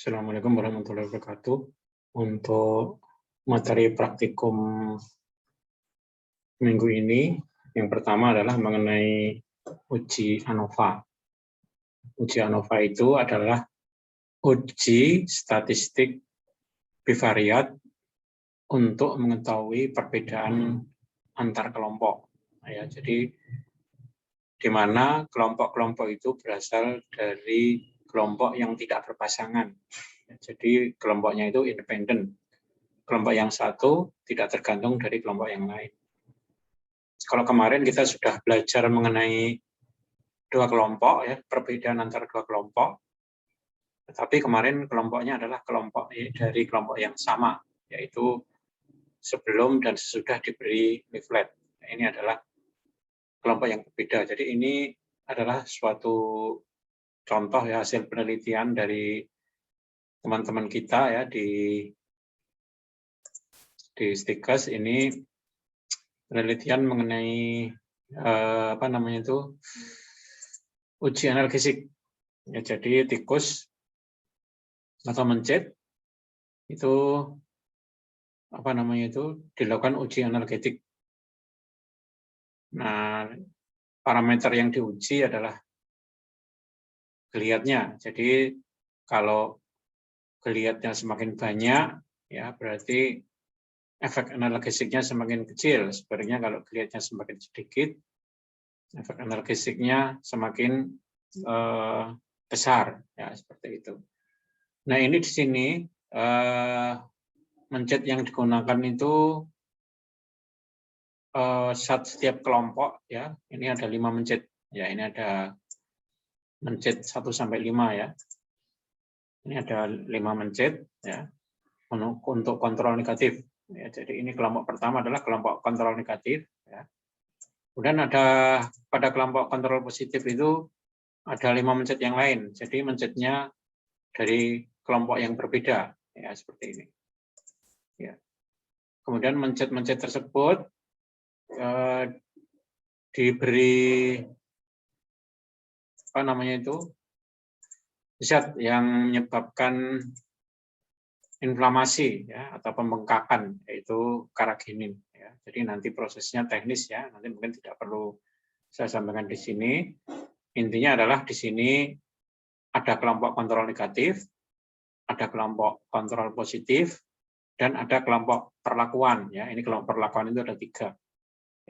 Assalamualaikum warahmatullahi wabarakatuh. Untuk materi praktikum minggu ini, yang pertama adalah mengenai uji ANOVA. Uji ANOVA itu adalah uji statistik bivariat untuk mengetahui perbedaan antar kelompok. Ya, jadi di mana kelompok-kelompok itu berasal dari kelompok yang tidak berpasangan. Jadi kelompoknya itu independen. Kelompok yang satu tidak tergantung dari kelompok yang lain. Kalau kemarin kita sudah belajar mengenai dua kelompok, ya, perbedaan antara dua kelompok. Tetapi kemarin kelompoknya adalah kelompok dari kelompok yang sama, yaitu sebelum dan sesudah diberi leaflet. Ini adalah kelompok yang berbeda. Jadi ini adalah suatu contoh ya, hasil penelitian dari teman-teman kita ya di Stikes. Ini penelitian mengenai uji analgesik. Ya, jadi tikus atau mencit itu dilakukan uji analgetik. Nah, parameter yang diuji adalah geliatnya. Jadi kalau geliatnya semakin banyak, ya berarti efek analgesiknya semakin kecil. Sebenarnya kalau geliatnya semakin sedikit, efek analgesiknya semakin besar, ya seperti itu. Nah, ini di sini mencet yang digunakan itu setiap kelompok, ya. Ini ada 5 mencet, ya. Ini ada mencet 1 sampai 5, ya. Ini ada 5 mencet, ya, untuk kontrol negatif. Ya, jadi ini kelompok pertama adalah kelompok kontrol negatif, ya. Kemudian ada pada kelompok kontrol positif itu ada 5 mencet yang lain. Jadi mencetnya dari kelompok yang berbeda, ya seperti ini. Ya. Kemudian mencet-mencet tersebut diberi zat yang menyebabkan inflamasi, ya, atau pembengkakan, yaitu karagenin. Ya. Jadi nanti prosesnya teknis, ya, nanti mungkin tidak perlu saya sampaikan di sini. Intinya adalah di sini ada kelompok kontrol negatif, ada kelompok kontrol positif, dan ada kelompok perlakuan. Ya, ini kelompok perlakuan itu ada 3.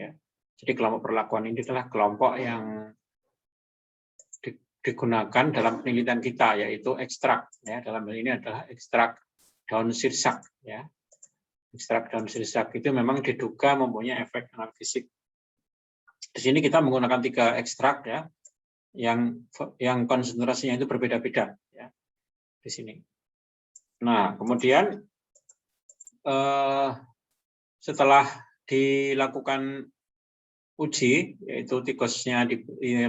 Ya. Jadi kelompok perlakuan ini adalah kelompok yang digunakan dalam penelitian kita, yaitu ekstrak. Ya, dalam hal ini adalah ekstrak daun sirsak. Ya. Ekstrak daun sirsak itu memang diduga mempunyai efek analgesik. Di sini kita menggunakan 3 ekstrak, ya, yang konsentrasinya itu berbeda-beda, ya, di sini. Nah, kemudian setelah dilakukan uji, yaitu tikusnya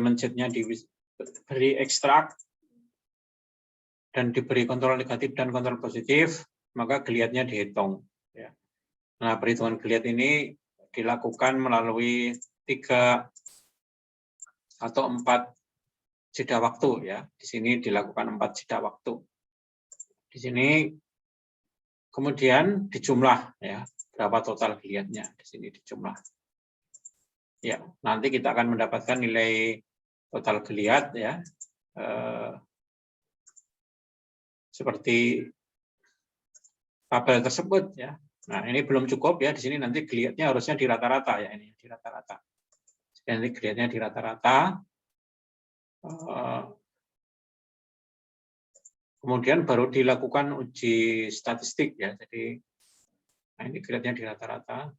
mencetnya diberi ekstrak dan diberi kontrol negatif dan kontrol positif, maka geliatnya dihitung. Ya. Nah, perhitungan geliat ini dilakukan melalui 3 atau 4 jeda waktu, ya. Di sini dilakukan 4 jeda waktu. Di sini kemudian dijumlah, ya, berapa total geliatnya. Di sini dijumlah. Ya, nanti kita akan mendapatkan nilai total geliat, ya. Seperti tabel tersebut, ya. Nah, ini belum cukup, ya. Di sini nanti geliatnya harusnya di rata-rata, ya, ini di rata-rata. Jadi nanti geliatnya di rata-rata. Kemudian baru dilakukan uji statistik, ya. Jadi nah, ini geliatnya di rata-rata.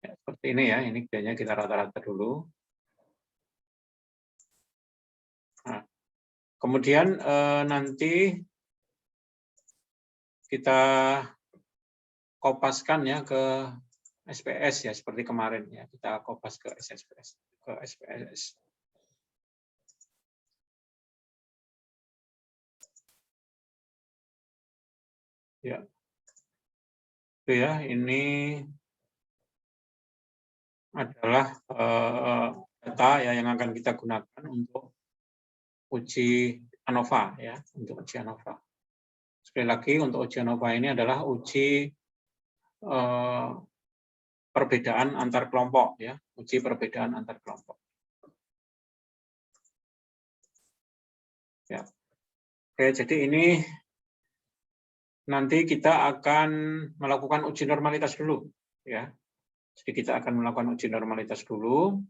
Ya, seperti ini, ya. Ini geliatnya kita rata-rata dulu. Nah, kemudian nanti kita kopaskan, ya, ke SPS, ya, seperti kemarin, ya. Kita kopas ke SPS. Ya. Itu, ya, ini adalah data, ya, yang akan kita gunakan untuk uji ANOVA ya, untuk uji ANOVA. Sekali lagi untuk uji ANOVA ini adalah uji perbedaan antar kelompok ya, uji perbedaan antar kelompok. Ya. Oke, jadi ini nanti kita akan melakukan uji normalitas dulu ya. Jadi kita akan melakukan uji normalitas dulu.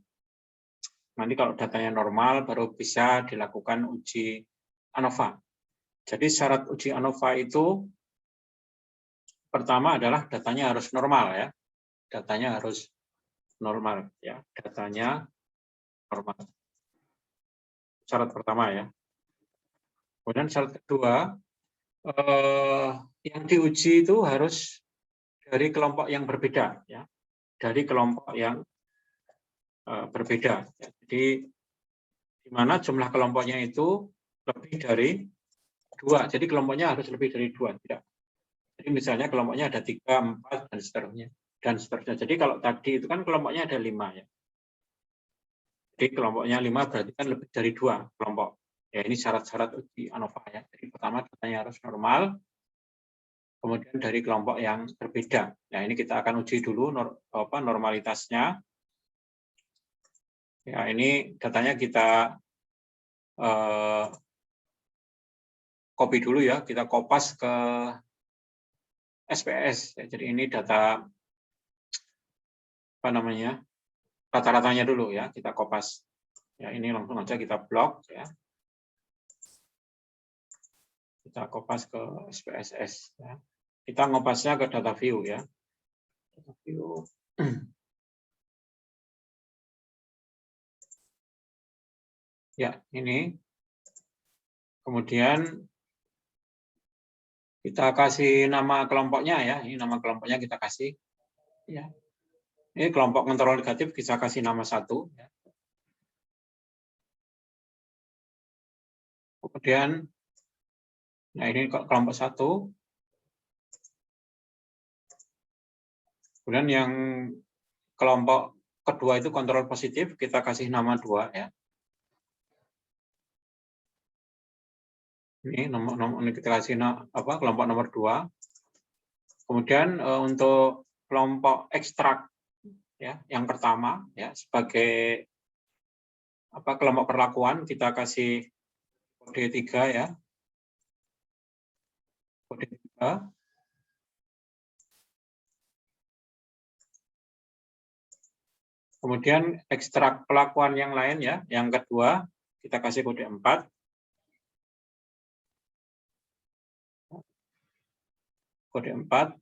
Nanti kalau datanya normal baru bisa dilakukan uji ANOVA. Jadi syarat uji ANOVA itu pertama adalah datanya harus normal ya. Datanya harus normal ya. Datanya normal. Syarat pertama ya. Kemudian syarat kedua, yang diuji itu harus dari kelompok yang berbeda ya. Dari kelompok yang berbeda. Jadi di mana jumlah kelompoknya itu lebih dari 2. Jadi kelompoknya harus lebih dari 2, tidak. Jadi misalnya kelompoknya ada 3, 4 dan seterusnya. Jadi kalau tadi itu kan kelompoknya ada 5 ya. Jadi kelompoknya 5 berarti kan lebih dari 2 kelompok. Ya ini syarat-syarat uji ANOVA ya. Jadi pertama datanya harus normal. Kemudian dari kelompok yang berbeda. Nah, ini kita akan uji dulu normalitasnya. Ya, ini datanya kita copy dulu ya, kita kopas ke SPSS. Ya, jadi ini data apa namanya? Rata-ratanya dulu ya, kita kopas. Ya, ini langsung aja kita blok ya. Kita kopas ke SPSS ya. Kita ngopasnya ke data view ya. Data view. Ya, ini. Kemudian kita kasih nama kelompoknya ya. Ini nama kelompoknya kita kasih. Ya. Ini kelompok kontrol negatif bisa kasih nama 1. Ya. Kemudian, nah ini kelompok 1. Kemudian yang kelompok kedua itu kontrol positif, kita kasih nama 2 ya. Ini ini kita kasih kelompok nomor 2. Kemudian untuk kelompok ekstrak ya, yang pertama ya sebagai kelompok perlakuan kita kasih kode 3 ya. Kode 3. Kemudian ekstrak pelakuan yang lain ya, yang kedua kita kasih kode 4. Kode 4.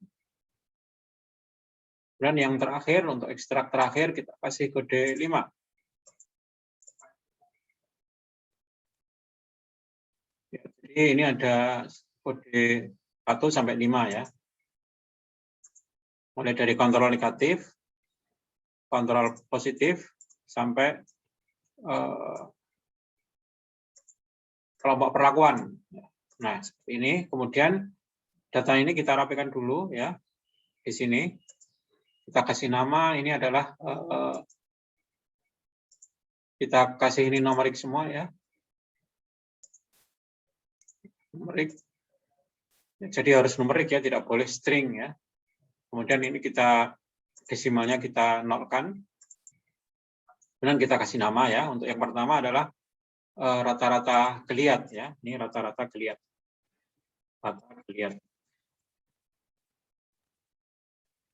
Dan yang terakhir, untuk ekstrak terakhir, kita kasih kode 5. Ya, jadi ini ada kode 1 sampai 5 ya. Mulai dari kontrol negatif, kontrol positif, sampai kelompok perlakuan. Nah, seperti ini. Kemudian data ini kita rapikan dulu ya. Di sini kita kasih nama, ini adalah kita kasih ini numerik semua ya. Numerik. Jadi harus numerik ya, tidak boleh string ya. Kemudian ini kita desimalnya kita nolkan. Kemudian kita kasih nama ya. Untuk yang pertama adalah rata-rata geliat ya. Ini rata-rata geliat. Rata-rata geliat.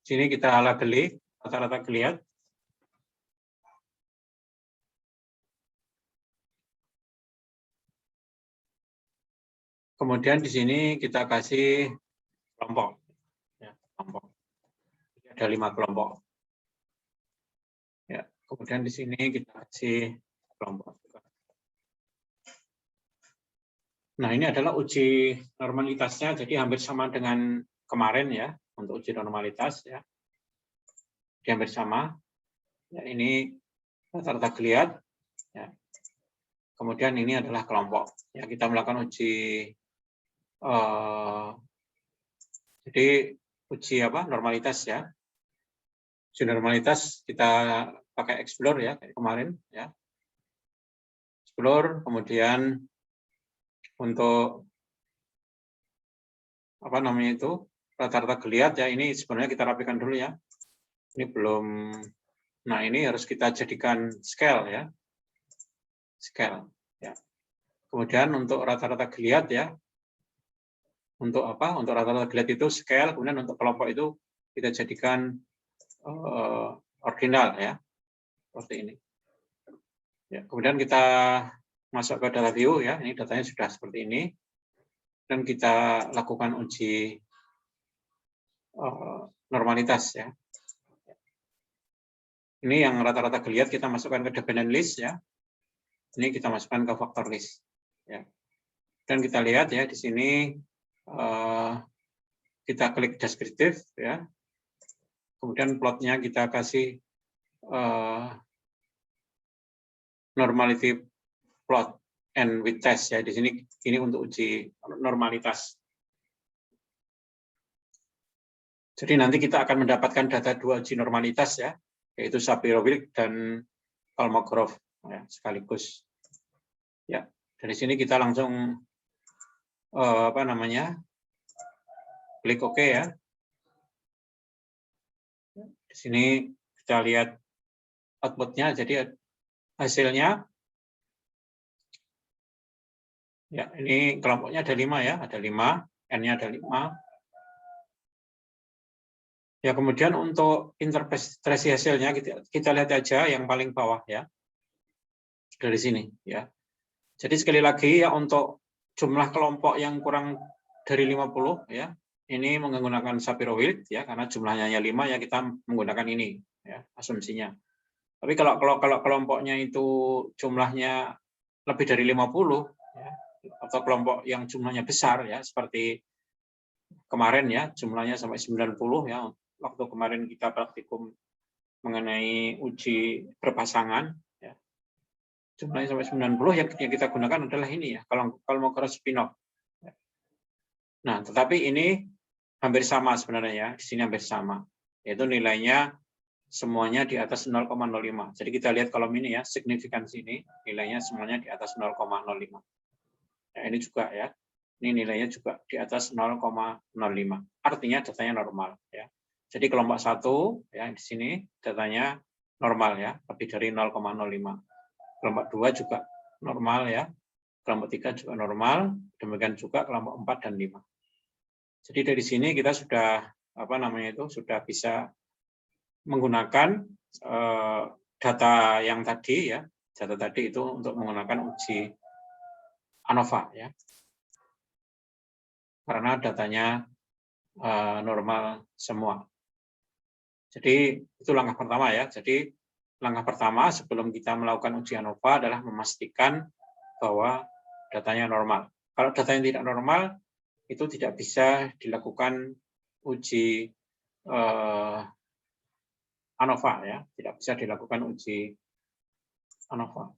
Sini kita labeli rata-rata geliat. Kemudian di sini kita kasih kelompok. Ya, kelompok. Ada 5 kelompok. Ya, kemudian di sini kita kasih kelompok. Nah, ini adalah uji normalitasnya, jadi hampir sama dengan kemarin ya, untuk uji normalitas ya. Hampir sama. Ya, ini rata-rata geliat. Ya. Kemudian ini adalah kelompok. Ya, kita melakukan uji jadi uji normalitas ya. Uji normalitas kita pakai explore ya kayak kemarin ya. Explore, kemudian untuk apa namanya itu rata-rata geliat ya, ini sebenarnya kita rapikan dulu ya. Ini belum. Nah, ini harus kita jadikan scale ya. Scale ya. Kemudian untuk rata-rata geliat ya. Untuk apa? Untuk rata-rata geliat itu scale, kemudian untuk kelompok itu kita jadikan ordinal ya. Seperti ini. Ya, kemudian kita masuk ke data view ya. Ini datanya sudah seperti ini. Dan kita lakukan uji normalitas ya. Ini yang rata-rata geliat kita masukkan ke dependent list ya. Ini kita masukkan ke factor list ya. Dan kita lihat ya di sini kita klik deskriptif ya. Kemudian plotnya kita kasih normality plot and with test ya. Di sini ini untuk uji normalitas. Jadi nanti kita akan mendapatkan data dua uji normalitas ya, yaitu Shapiro-Wilk dan Kolmogorov ya, sekaligus. Ya, dari sini kita langsung klik OK ya. Di sini kita lihat outputnya, jadi hasilnya ya ini kelompoknya ada 5 ya, ada 5, N-nya ada 5. Ya, kemudian untuk interpretasi hasilnya kita lihat aja yang paling bawah ya. Dari sini ya. Jadi sekali lagi ya, untuk jumlah kelompok yang kurang dari 50 ya. Ini menggunakan Shapiro-Wilk ya, karena jumlahnya hanya 5 ya, kita menggunakan ini ya, asumsinya. Tapi kalau kelompoknya itu jumlahnya lebih dari 50 ya, atau kelompok yang jumlahnya besar ya, seperti kemarin ya, jumlahnya sampai 90 ya. Waktu kemarin kita praktikum mengenai uji berpasangan, ya, jumlahnya sampai 90, yang kita gunakan adalah ini ya, kalau mau cross spin-off. Nah, tetapi ini hampir sama sebenarnya ya, di sini hampir sama, yaitu nilainya semuanya di atas 0,05. Jadi kita lihat kolom ini ya, signifikansi ini, nilainya semuanya di atas 0,05. Ya, ini juga ya, ini nilainya juga di atas 0,05. Artinya datanya normal ya. Jadi kelompok 1 ya di sini datanya normal ya, lebih dari 0,05. Kelompok 2 juga normal ya. Kelompok 3 juga normal, demikian juga kelompok 4 dan 5. Jadi dari sini kita sudah sudah bisa menggunakan data yang tadi ya. Data tadi itu untuk menggunakan uji ANOVA ya. Karena datanya normal semua. Jadi itu langkah pertama ya. Jadi langkah pertama sebelum kita melakukan uji ANOVA adalah memastikan bahwa datanya normal. Kalau datanya tidak normal, itu tidak bisa dilakukan uji ANOVA ya, tidak bisa dilakukan uji ANOVA.